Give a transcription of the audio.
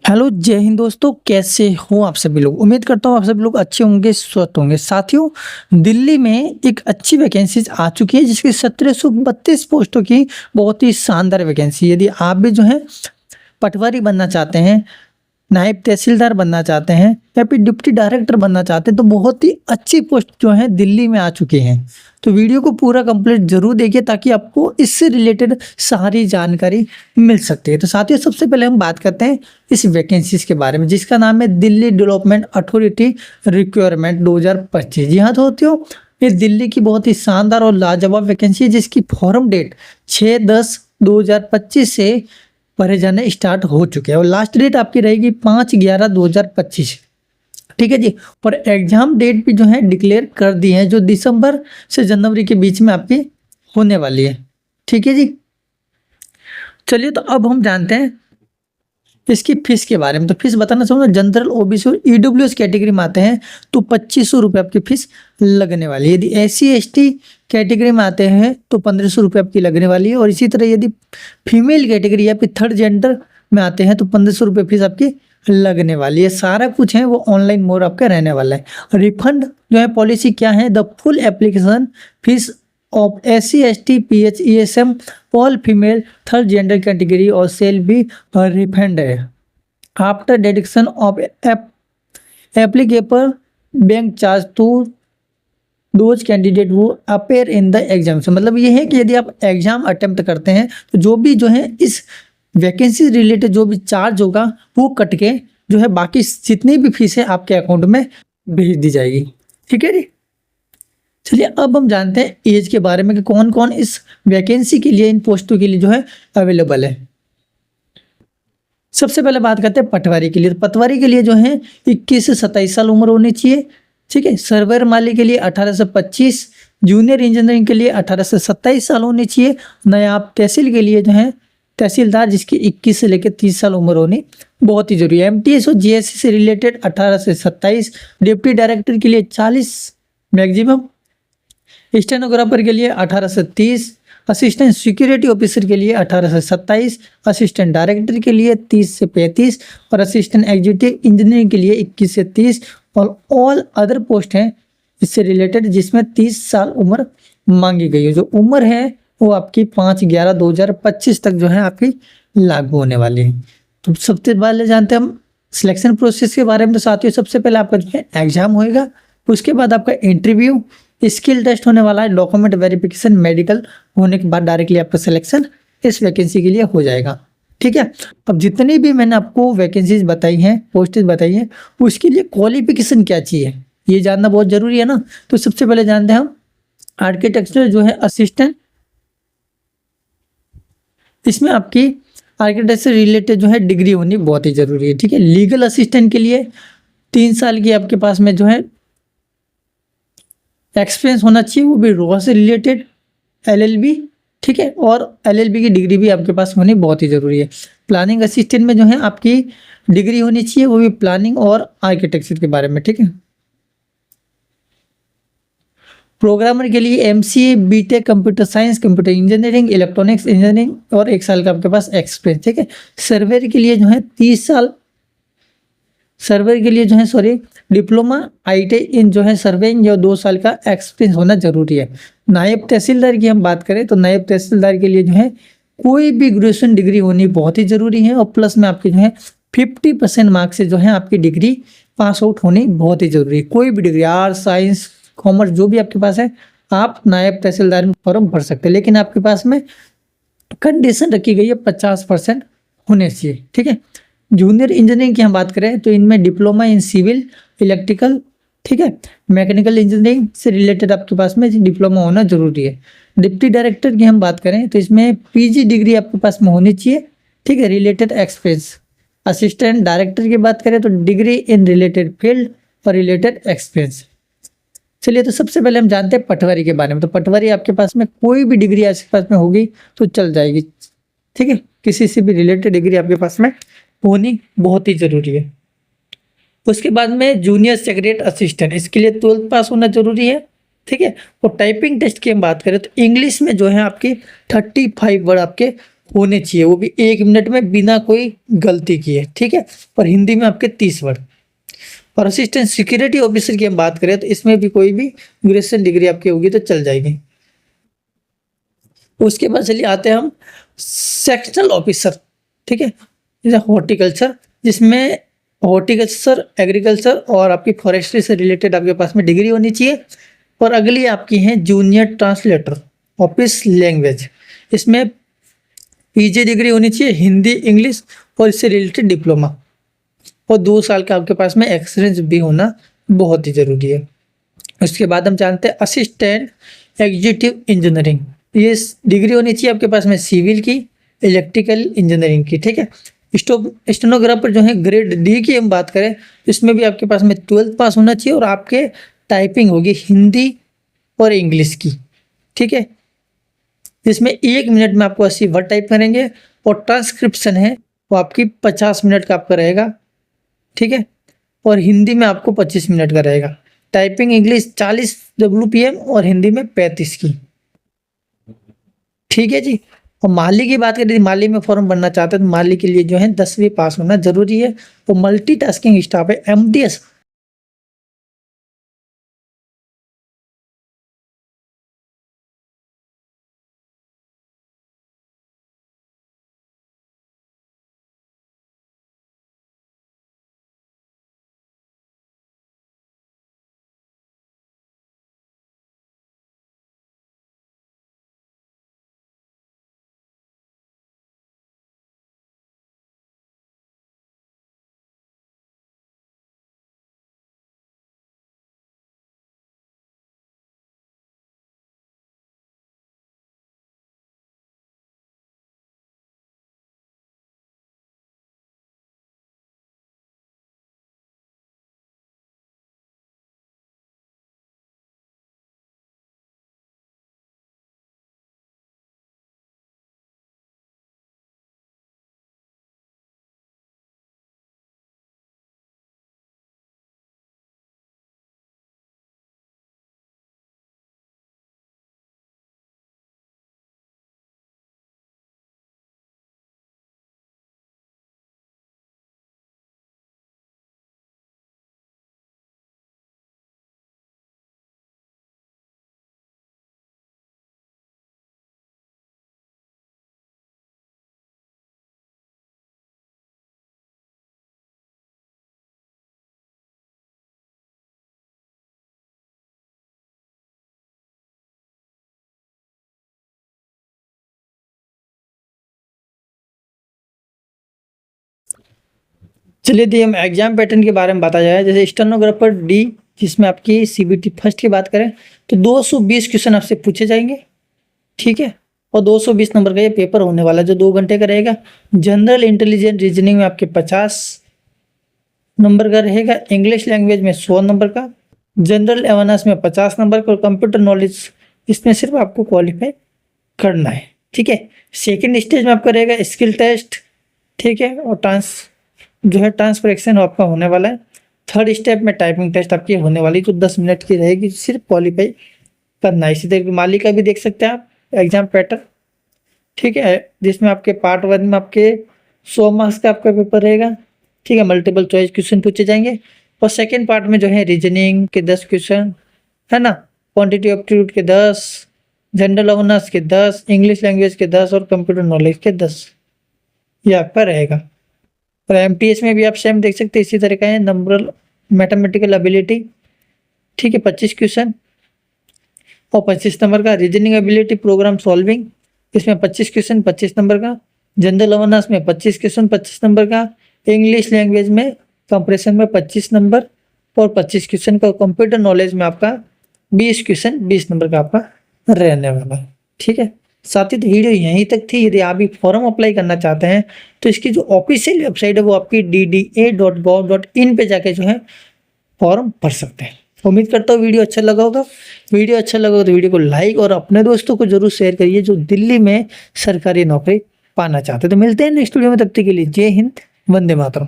Hello जय हिंद दोस्तों, कैसे हो आप सभी लोग। उम्मीद करता हूँ आप सभी लोग अच्छे होंगे, स्वस्थ होंगे। साथियों, दिल्ली में एक अच्छी वैकेंसीज आ चुकी है जिसकी 1732 पोस्टों की बहुत ही शानदार वैकेंसी। यदि आप भी जो है पटवारी बनना चाहते हैं, नायब तहसीलदार बनना चाहते हैं या फिर डिप्टी डायरेक्टर बनना चाहते हैं तो बहुत ही अच्छी पोस्ट जो है दिल्ली में आ चुकी हैं। तो वीडियो को पूरा कंप्लीट जरूर देखिए ताकि आपको इससे रिलेटेड सारी जानकारी मिल सकती है। तो साथियों, सबसे पहले हम बात करते हैं इस वैकेंसीज के बारे में जिसका नाम है दिल्ली डेवलपमेंट अथॉरिटी रिक्वायरमेंट 2025। जी हाँ दोस्तों, ये दिल्ली की बहुत ही शानदार और लाजवाब वैकेंसी है जिसकी फॉर्म डेट 6/10/2025 से भरे जाने स्टार्ट हो चुके हैं और लास्ट डेट आपकी रहेगी 5/11/2025। ठीक है जी। और एग्जाम डेट भी जो है डिक्लेयर कर दी है जो दिसंबर से जनवरी के बीच में आपकी होने वाली है। ठीक है जी। चलिए, तो अब हम जानते हैं इसकी फीस के बारे में। तो फीस बताना चाहूँगा, जनरल ओबीसी और ईडब्ल्यूएस कैटेगरी में आते हैं तो 2500 रुपये आपकी फीस लगने वाली है। यदि एससी एसटी कैटेगरी में आते हैं तो 1500 रुपये आपकी लगने वाली है। और इसी तरह यदि फीमेल कैटेगरी या फिर थर्ड जेंडर में आते हैं तो 1500 रुपये फीस आपकी लगने वाली है। सारा कुछ है वो ऑनलाइन मोड आपका रहने वाला है। रिफंड जो है पॉलिसी क्या है, the full application fees of SC ST PHESM all female third gender category or shall be refunded after deduction of applicable bank charge to those candidate who appear in the exam। मतलब ये है कि यदि आप exam attempt करते हैं तो जो भी जो है इस वैकेंसी रिलेटेड जो भी चार्ज होगा वो कट के जो है बाकी जितनी भी फीस है आपके अकाउंट में भेज दी जाएगी। ठीक है जी। चलिए, अब हम जानते हैं एज के बारे में कि कौन कौन इस वैकेंसी के लिए, इन पोस्टों के लिए जो है अवेलेबल है। सबसे पहले बात करते हैं पटवारी के लिए। तो पटवारी के लिए जो है 21 से 27 साल उम्र होनी चाहिए। ठीक है। सर्वेयर माली के लिए 18 से 25, जूनियर इंजीनियरिंग के लिए 18 से 27 साल होनी चाहिए। नायब तहसील के लिए जो है तहसीलदार जिसकी 21 से लेकर 30 साल उम्र होनी बहुत ही जरूरी है। एमटीएस और जीएससी से रिलेटेड 18 से 27, डिप्टी डायरेक्टर के लिए 40 मैक्सिमम, स्टेनोग्राफर के लिए 18 से 30, असिस्टेंट सिक्योरिटी ऑफिसर के लिए 18 से 27, असिस्टेंट डायरेक्टर के लिए 30 से 35 और असिस्टेंट एग्जीक्यूटिव इंजीनियर के लिए 21 से 30 और ऑल अदर पोस्ट हैं इससे रिलेटेड जिसमें 30 साल उम्र मांगी गई है। जो उम्र है वो आपकी 5/11/2025 तक जो है आपकी लागू होने वाली है। तो सबसे पहले जानते हैं हम सिलेक्शन प्रोसेस के बारे में। तो साथियों, सबसे पहले आपका जो है एग्जाम होएगा, उसके बाद आपका इंटरव्यू, स्किल टेस्ट होने वाला है, डॉक्यूमेंट वेरिफिकेशन, मेडिकल होने के बाद डायरेक्टली आपका सिलेक्शन इस वैकेंसी के लिए हो जाएगा। ठीक है। अब जितनी भी मैंने आपको वैकेंसीज बताई हैं, पोस्टेज बताई हैं, उसके लिए क्वालिफिकेशन क्या चाहिए ये जानना बहुत जरूरी है ना। तो सबसे पहले जानते हैं हम आर्किटेक्चर जो है असिस्टेंट, इसमें आपकी आर्किटेक्ट से रिलेटेड जो है डिग्री होनी बहुत ही जरूरी है। ठीक है। लीगल असिस्टेंट के लिए 3 साल की आपके पास में जो है एक्सपीरियंस होना चाहिए, वो भी लॉ से रिलेटेड, एलएलबी। ठीक है। और एलएलबी की डिग्री भी आपके पास होनी बहुत ही ज़रूरी है। प्लानिंग असिस्टेंट में जो है आपकी डिग्री होनी चाहिए, वो भी प्लानिंग और आर्किटेक्चर के बारे में। ठीक है। प्रोग्रामर के लिए MCA, BTech, computer science, computer engineering, electronics engineering और 1 साल का आपके पास एक्सपीरियंस। ठीक है। सर्वेयर के लिए जो है 30 साल, सर्वेयर के लिए जो है डिप्लोमा आईटी इन जो है सर्वेइंग या 2 साल का एक्सपीरियंस होना जरूरी है। नायब तहसीलदार की हम बात करें तो नायब तहसीलदार के लिए जो है कोई भी ग्रेजुएशन डिग्री होनी बहुत ही जरूरी है और प्लस में आपकी जो है 50% मार्क्स से जो है आपकी डिग्री पास आउट होनी बहुत ही जरूरी है। कोई भी डिग्री, आर्ट्स, साइंस, कॉमर्स, जो भी आपके पास है, आप नायब तहसीलदार में फॉर्म भर सकते हैं, लेकिन आपके पास में कंडीशन रखी गई है 50% होने चाहिए। ठीक है। जूनियर इंजीनियरिंग की हम बात करें तो इनमें डिप्लोमा इन सिविल, इलेक्ट्रिकल, ठीक है, मैकेनिकल इंजीनियरिंग से रिलेटेड आपके पास में डिप्लोमा होना जरूरी है। डिप्टी डायरेक्टर की हम बात करें तो इसमें पीजी डिग्री आपके पास में होनी चाहिए। ठीक है। Related experience. असिस्टेंट डायरेक्टर की बात करें तो डिग्री इन रिलेटेड फील्ड और रिलेटेड एक्सपीरियंस। चलिए, तो सबसे पहले हम जानते हैं पटवारी के बारे में। तो पटवारी आपके पास में कोई भी डिग्री आपके पास में होगी तो चल जाएगी। ठीक है। किसी से भी रिलेटेड डिग्री आपके पास में होनी बहुत ही जरूरी है। उसके बाद में जूनियर सेक्रेटरी असिस्टेंट, इसके लिए 12th पास होना जरूरी है। ठीक है। और टाइपिंग टेस्ट की हम बात करें तो इंग्लिश में जो है आपके 35 वर्ड आपके होने चाहिए, वो भी 1 मिनट में बिना कोई गलती किए, ठीक है। और हिंदी में आपके 30 वर्ड। और असिस्टेंट सिक्योरिटी ऑफिसर की हम बात करें तो इसमें भी कोई भी ग्रेजुएशन डिग्री आपकी होगी तो चल जाएगी। उसके बाद चलिए आते हैं हम सेक्शनल ऑफिसर, ठीक है, जैसे हॉर्टिकल्चर, जिसमें हॉर्टिकल्चर, एग्रीकल्चर और आपकी फॉरेस्ट्री से रिलेटेड आपके पास में डिग्री होनी चाहिए। और अगली आपकी है जूनियर ट्रांसलेटर ऑफिस लैंग्वेज, इसमें पीजी डिग्री होनी चाहिए हिंदी इंग्लिश और इससे रिलेटेड डिप्लोमा, और 2 साल का आपके पास में एक्सपीरियंस भी होना बहुत ही ज़रूरी है। उसके बाद हम जानते हैं असिस्टेंट एग्जीक्यूटिव इंजीनियरिंग, ये डिग्री होनी चाहिए आपके पास में सिविल की, इलेक्ट्रिकल इंजीनियरिंग की, ठीक है। स्टेनोग्राफर जो है ग्रेड डी की हम बात करें, इसमें भी आपके पास में 12th पास होना चाहिए और आपके टाइपिंग होगी हिंदी और इंग्लिश की, ठीक है। इसमें 1 मिनट में आपको 80 वर्ड टाइप करेंगे, और ट्रांसक्रिप्शन है वो आपकी 50 मिनट का आपका रहेगा, ठीक है। और हिंदी में आपको 25 मिनट का रहेगा। टाइपिंग इंग्लिश 40 WPM और हिंदी में 35 की, ठीक है जी। और माली की बात करें, माली में फॉर्म भरना चाहते हैं तो माली के लिए जो है 10वीं पास होना जरूरी है। वो मल्टीटास्किंग स्टाफ है, MTS। चलिए दी हम एग्जाम पैटर्न के बारे में बताया जाए। जैसे स्टेनोग्राफर डी, जिसमें आपकी CBT फर्स्ट की बात करें तो 220 क्वेश्चन आपसे पूछे जाएंगे, ठीक है। और 220 नंबर का ये पेपर होने वाला है जो 2 घंटे का रहेगा। जनरल इंटेलिजेंट रीजनिंग में आपके 50 नंबर का रहेगा, इंग्लिश लैंग्वेज में 100 नंबर का, जनरल अवेयरनेस में 50 नंबर का, और कंप्यूटर नॉलेज इसमें सिर्फ आपको क्वालिफाई करना है, ठीक है। सेकेंड स्टेज में आपका रहेगा स्किल टेस्ट, ठीक है। और ट्रांसफरेक्शन आपका होने वाला है। थर्ड स्टेप में टाइपिंग टेस्ट आपकी होने वाली जो 10 मिनट की रहेगी, सिर्फ क्वालिफाई करना है। इसी तरीके माली का भी देख सकते हैं आप एग्जाम पैटर्न, ठीक है, जिसमें आपके पार्ट 1 में आपके 100 मार्क्स का आपका पेपर रहेगा, ठीक है। मल्टीपल चॉइस क्वेश्चन पूछे जाएंगे। और सेकेंड पार्ट में जो है रीजनिंग के 10 क्वेश्चन है ना, क्वान्टिटी एप्टीट्यूड के 10, जनरल अवेयरनेस के 10, इंग्लिश लैंग्वेज के 10 और कंप्यूटर नॉलेज के 10, ये आपका रहेगा। और MTS में भी आप सेम देख सकते हैं, इसी तरह का है। नंबर मैथमेटिकल एबिलिटी, ठीक है, 25 क्वेश्चन और 25 नंबर का। रीजनिंग एबिलिटी प्रोग्राम सॉल्विंग, इसमें 25 क्वेश्चन 25 नंबर का। जनरल अवेयरनेस में 25 क्वेश्चन 25 नंबर का। इंग्लिश लैंग्वेज में कंप्रेशन में 25 नंबर और 25 क्वेश्चन का। कंप्यूटर नॉलेज में आपका 20 क्वेश्चन 20 नंबर का आपका रहने वाला है, ठीक है। साथ ही तो वीडियो यहीं तक थी। यदि आप भी फॉर्म अप्लाई करना चाहते हैं तो इसकी जो ऑफिशियल वेबसाइट है वो आपकी dda.gov.in पे जाके जो है फॉर्म भर सकते हैं। उम्मीद करता हूँ वीडियो अच्छा लगा होगा। वीडियो अच्छा लगा तो वीडियो को लाइक और अपने दोस्तों को जरूर शेयर करिए जो दिल्ली में सरकारी नौकरी पाना चाहते हैं। तो मिलते हैं नेक्स्ट वीडियो में, तब तक के लिए जय हिंद, वंदे मातरम।